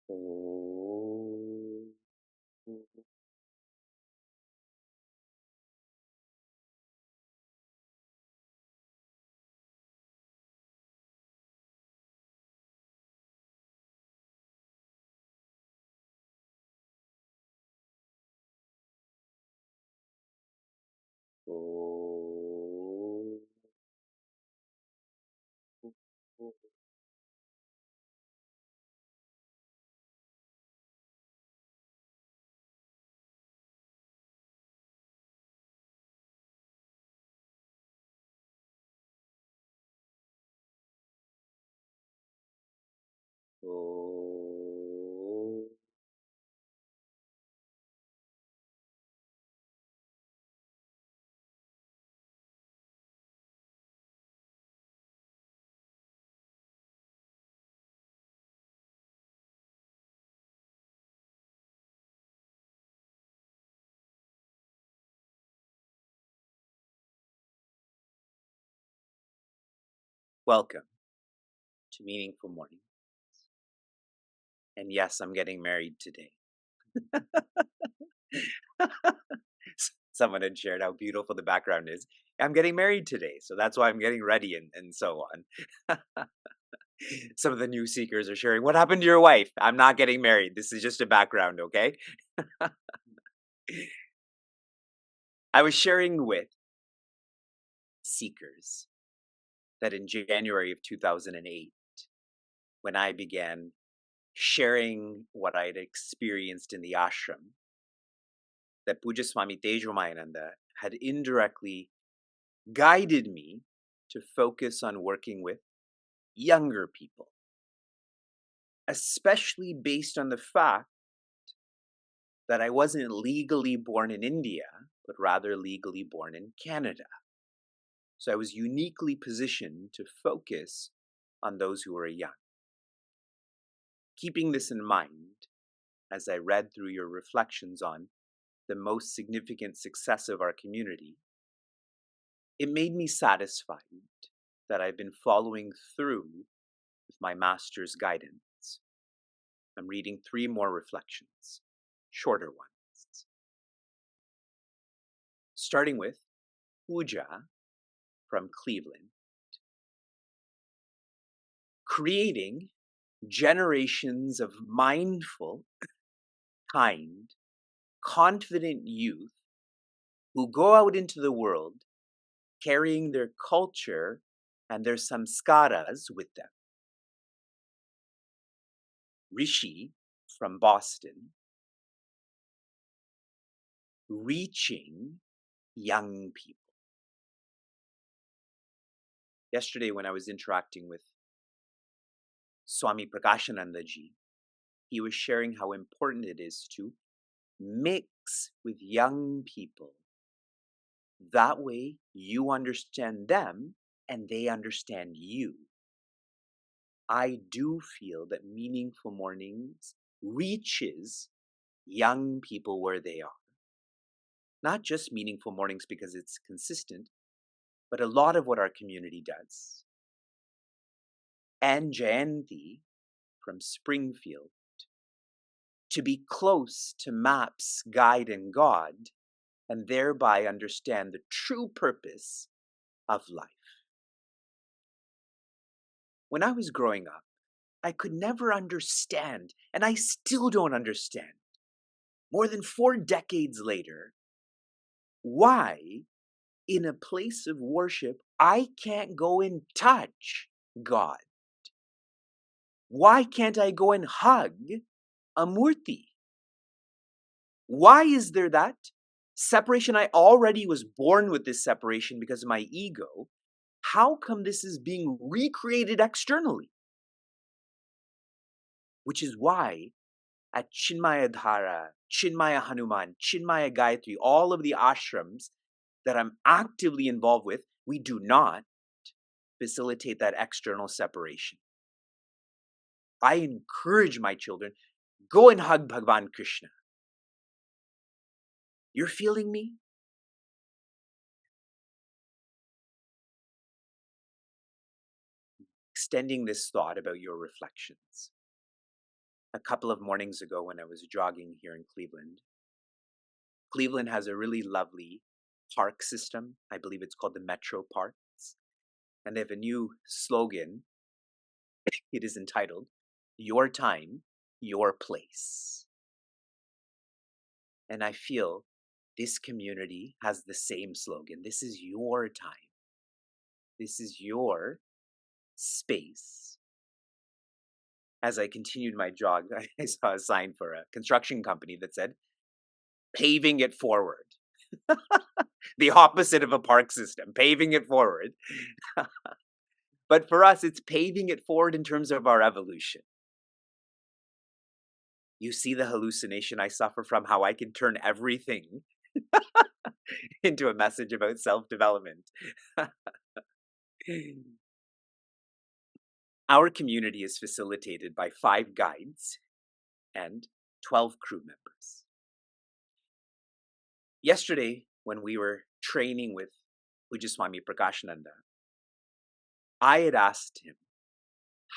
Oh. Oh. Oh. Welcome to Meaningful Morning. And yes, I'm getting married today. Someone had shared how beautiful the background is. I'm getting married today, so that's why I'm getting ready and so on. Some of the new seekers are sharing, what happened to your wife? I'm not getting married. This is just a background, okay? I was sharing with seekers that in January of 2008, when I began sharing what I had experienced in the ashram, that Puja Swami Tejamayananda had indirectly guided me to focus on working with younger people, especially based on the fact that I wasn't legally born in India, but rather legally born in Canada. So I was uniquely positioned to focus on those who were young. Keeping this in mind, as I read through your reflections on the most significant success of our community, it made me satisfied that I've been following through with my master's guidance. I'm reading 3 more reflections, shorter ones. Starting with Pooja from Cleveland. Creating generations of mindful, kind, confident youth who go out into the world carrying their culture and their samskaras with them. Rishi from Boston. Reaching young people. Yesterday, when I was interacting with Swami Prakashanandaji, he was sharing how important it is to mix with young people. That way, you understand them and they understand you. I do feel that Meaningful Mornings reaches young people where they are. Not just Meaningful Mornings because it's consistent, but a lot of what our community does. And Jayanti from Springfield, to be close to MAPS guide and God, and thereby understand the true purpose of life. When I was growing up, I could never understand, and I still don't understand, more than 4 decades later, why in a place of worship I can't go and touch God. Why can't I go and hug a murti? Why is there that separation? I already was born with this separation because of my ego. How come this is being recreated externally? Which is why at Chinmaya Dhara, Chinmaya Hanuman, Chinmaya Gayatri, all of the ashrams that I'm actively involved with, we do not facilitate that external separation. I encourage my children, go and hug Bhagavan Krishna. You're feeling me? Extending this thought about your reflections. a couple of mornings ago when I was jogging here in Cleveland. Cleveland has a really lovely park system. I believe it's called the Metro Parks. And they have a new slogan. It is entitled, Your Time, Your Place. And I feel this community has the same slogan. This is your time. This is your space. As I continued my jog, I saw a sign for a construction company that said, paving it forward. The opposite of a park system, paving it forward. But for us, it's paving it forward in terms of our evolution. You see the hallucination I suffer from, how I can turn everything into a message about self-development. Our community is facilitated by 5 guides and 12 crew members. Yesterday, when we were training with Swami Prakashananda, I had asked him,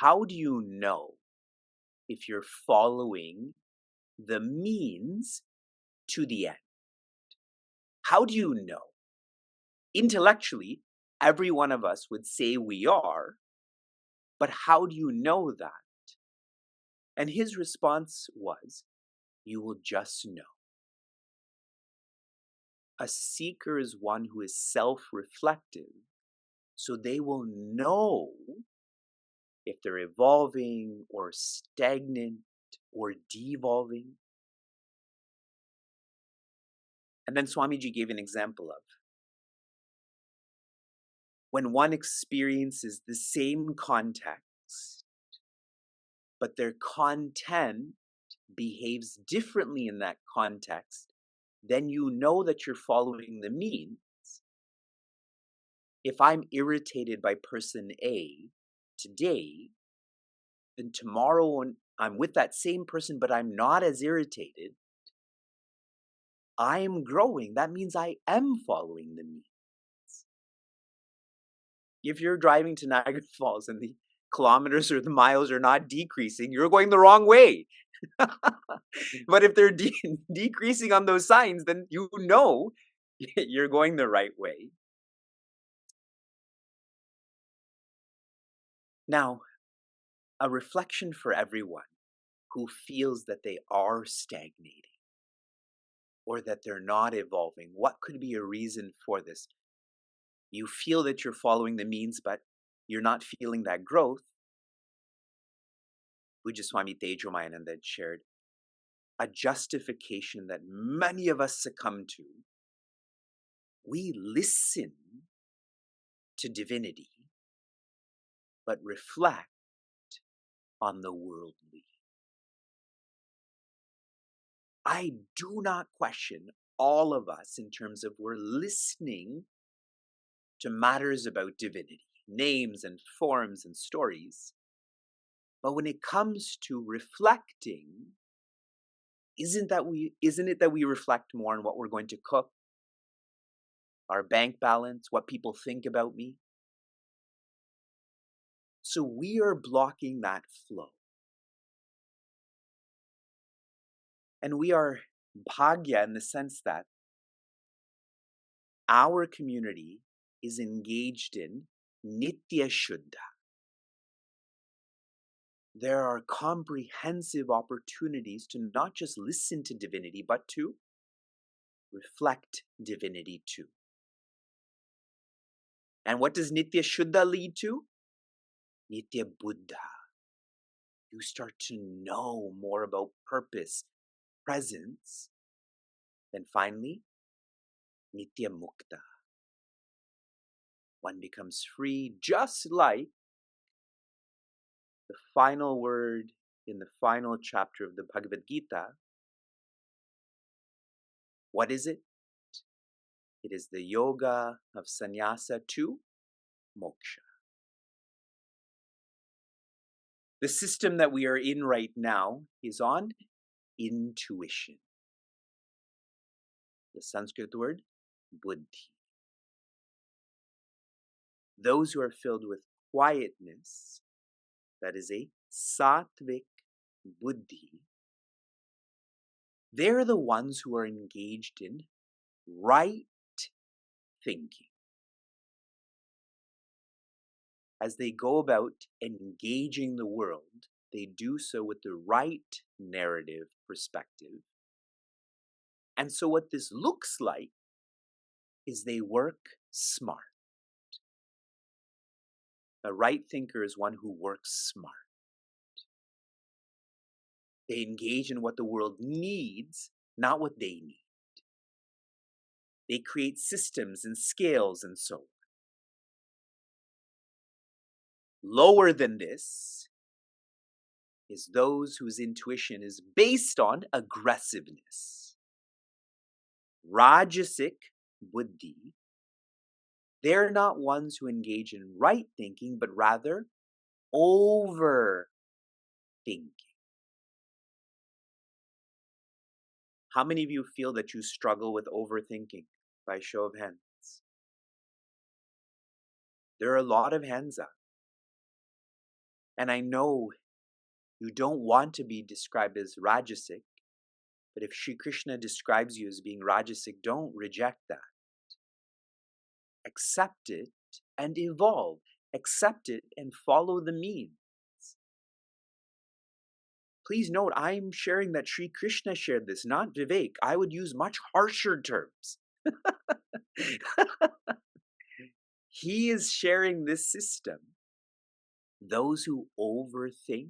how do you know if you're following the means to the end? How do you know? Intellectually, every one of us would say we are, but how do you know that? And his response was, you will just know. A seeker is one who is self-reflective, so they will know if they're evolving or stagnant or devolving. And then Swamiji gave an example of when one experiences the same context, but their content behaves differently in that context, then you know that you're following the means. If I'm irritated by person A today, then tomorrow when I'm with that same person, but I'm not as irritated, I am growing. That means I am following the means. If you're driving to Niagara Falls and the kilometers or the miles are not decreasing, you're going the wrong way. But if they're decreasing on those signs, then you know you're going the right way. Now, a reflection for everyone who feels that they are stagnating or that they're not evolving. What could be a reason for this? You feel that you're following the means, but you're not feeling that growth. Swami Tejomayananda had shared a justification that many of us succumb to. We listen to divinity, but reflect on the worldly. I do not question all of us in terms of we're listening to matters about divinity, names and forms and stories. But when it comes to reflecting, isn't it that we reflect more on what we're going to cook, our bank balance, what people think about me? So we are blocking that flow. And we are bhagya in the sense that our community is engaged in nitya shuddha. There are comprehensive opportunities to not just listen to divinity, but to reflect divinity too. And what does nitya shuddha lead to? Nitya buddha. You start to know more about purpose, presence. Then finally, nitya mukta. One becomes free, just like the final word in the final chapter of the Bhagavad Gita. What is it? It is the yoga of sannyasa to moksha. The system that we are in right now is on intuition. The Sanskrit word, buddhi. Those who are filled with quietness, that is a sattvic buddhi, they're the ones who are engaged in right thinking. As they go about engaging the world, they do so with the right narrative perspective. And so what this looks like is they work smart. A right thinker is one who works smart. They engage in what the world needs, not what they need. They create systems and scales and so on. Lower than this is those whose intuition is based on aggressiveness. Rajasic buddhi, they're not ones who engage in right thinking, but rather overthinking. How many of you feel that you struggle with overthinking? By show of hands. There are a lot of hands up. And I know you don't want to be described as Rajasic, but if Sri Krishna describes you as being Rajasic, don't reject that. Accept it and evolve. Accept it and follow the means. Please note, I'm sharing that Sri Krishna shared this, not Vivek. I would use much harsher terms. He is sharing this system. Those who overthink,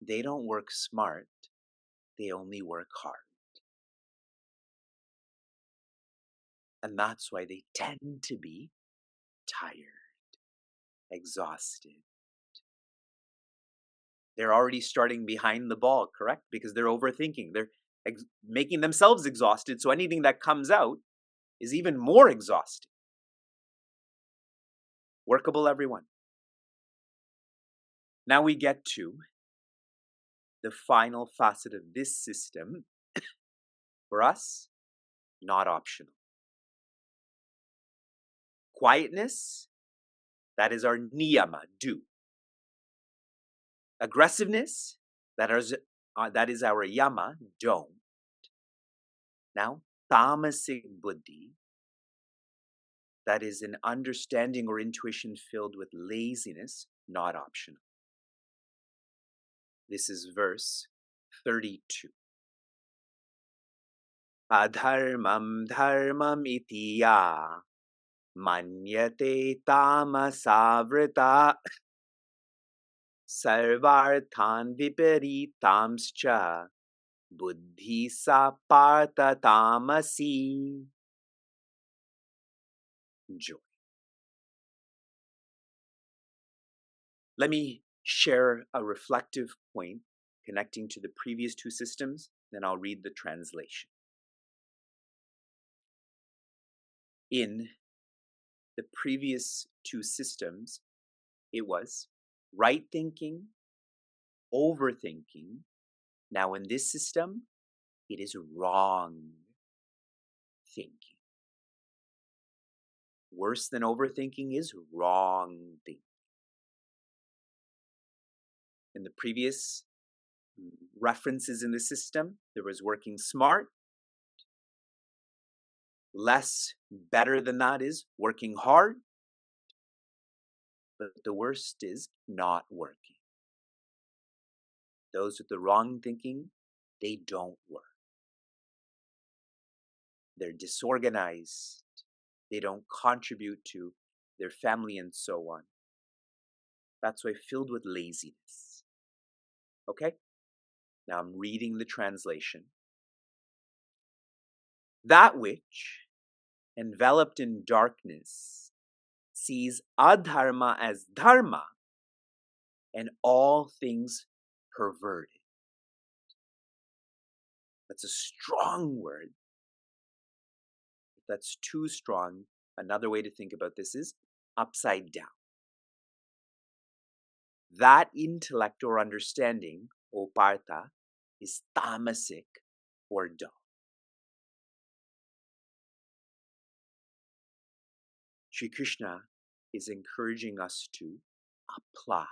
they don't work smart, they only work hard. And that's why they tend to be tired, exhausted. They're already starting behind the ball, correct? Because they're overthinking. They're making themselves exhausted, so anything that comes out is even more exhausting. Workable, everyone. Now we get to the final facet of this system. For us, not optional. Quietness, that is our niyama, do. Aggressiveness, that is our yama, don't. Now, tamasic buddhi, that is an understanding or intuition filled with laziness, not optional. This is verse 32. Adharmam dharmam itiya manyate tamasavrita sarvarthan viparitamscha buddhi sa partha tamasi. Joy. Let me share a reflective point connecting to the previous two systems, then I'll read the translation. In the previous two systems, it was right thinking, overthinking. Now in this system, it is wrong thinking. Worse than overthinking is wrong thinking. In the previous references in the system, there was working smart. Less better than that is working hard. But the worst is not working. Those with the wrong thinking, they don't work. They're disorganized. They don't contribute to their family and so on. That's why filled with laziness. Okay? Now I'm reading the translation. That which, enveloped in darkness, sees adharma as dharma and all things perverted. That's a strong word. If that's too strong, another way to think about this is upside down. That intellect or understanding, O Partha, is tamasic or dull. Sri Krishna is encouraging us to apply.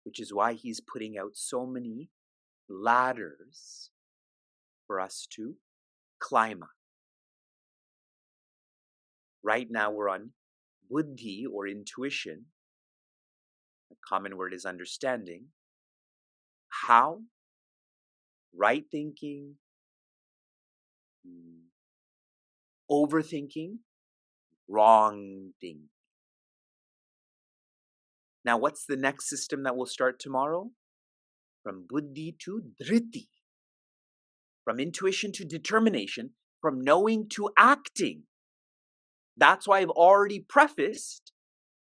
which is why he's putting out so many ladders for us to climb up. Right now we're on buddhi or intuition. The common word is understanding. How? Right thinking, overthinking, wrong thinking. Now, what's the next system that will start tomorrow? From buddhi to dhriti. From intuition to determination. From knowing to acting. That's why I've already prefaced,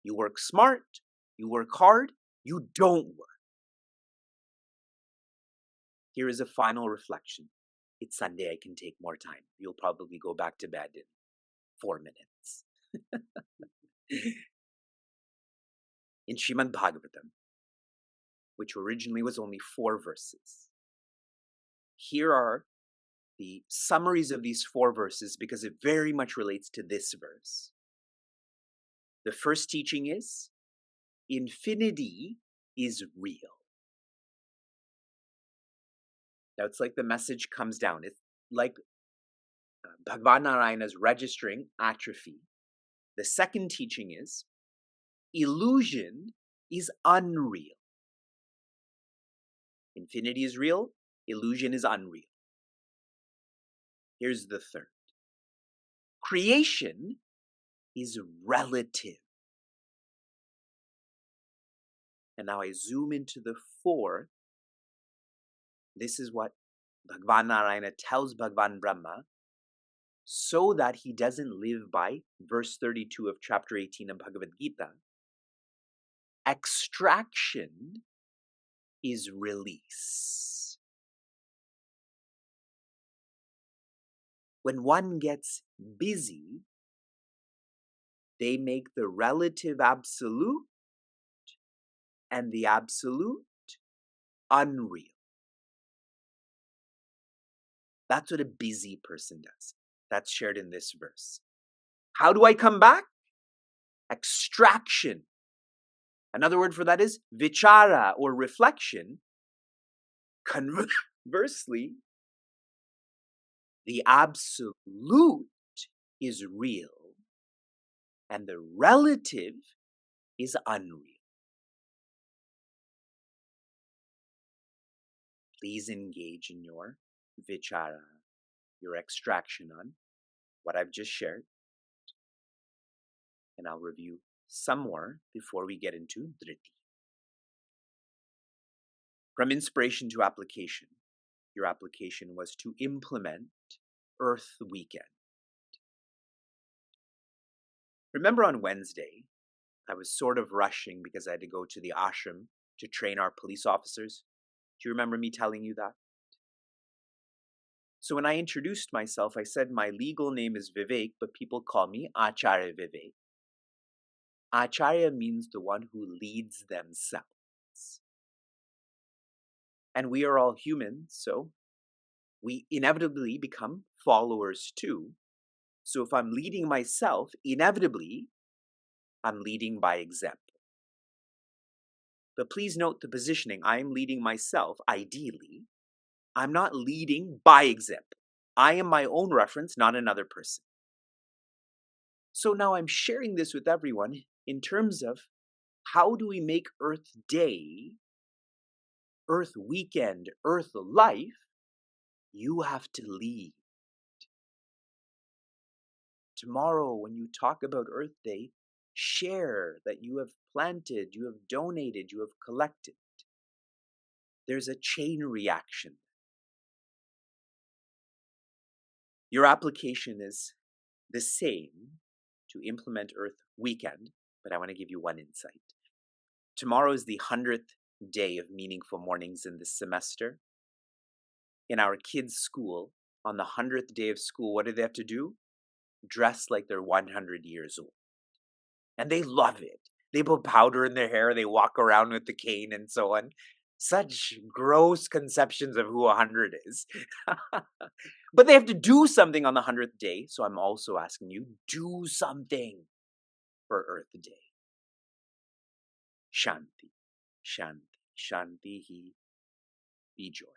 you work smart, you work hard, you don't work. Here is a final reflection. It's Sunday, I can take more time. You'll probably go back to bed in 4 minutes. In Srimad Bhagavatam, which originally was only 4 verses, here are the summaries of these 4 verses because it very much relates to this verse. The first teaching is, infinity is real. Now it's like the message comes down. It's like Bhagavan Narayana's registering atrophy. The second teaching is, illusion is unreal. Infinity is real, illusion is unreal. Here's the third. Creation is relative. And now I zoom into the fourth. This is what Bhagavan Narayana tells Bhagavan Brahma so that he doesn't live by verse 32 of chapter 18 of Bhagavad Gita. Extraction is release. When one gets busy, they make the relative absolute and the absolute unreal. That's what a busy person does. That's shared in this verse. How do I come back? Extraction. Another word for that is vichara or reflection. Conversely, the absolute is real and the relative is unreal. Please engage in your vichara, your extraction on what I've just shared. And I'll review some more before we get into dhriti. From inspiration to application, your application was to implement Earth Weekend. Remember on Wednesday, I was sort of rushing because I had to go to the ashram to train our police officers. Do you remember me telling you that? So when I introduced myself, I said my legal name is Vivek, but people call me Acharya Vivek. Acharya means the one who leads themselves. And we are all human, so we inevitably become followers too. So if I'm leading myself, inevitably, I'm leading by example. But please note the positioning. I'm leading myself, ideally. I'm not leading by example. I am my own reference, not another person. So now I'm sharing this with everyone in terms of how do we make Earth Day, Earth Weekend, Earth Life? You have to lead. Tomorrow, when you talk about Earth Day, share that you have planted, you have donated, you have collected. There's a chain reaction. Your application is the same to implement Earth Weekend, but I want to give you one insight. Tomorrow is the 100th day of Meaningful Mornings in this semester. In our kids' school, on the 100th day of school, what do they have to do? Dress like they're 100 years old. And they love it. They put powder in their hair, they walk around with the cane and so on. Such gross conceptions of who 100 is. But they have to do something on the 100th day, so I'm also asking you, do something for Earth Day. Shanti, Shanti. Shantihi. Be joy.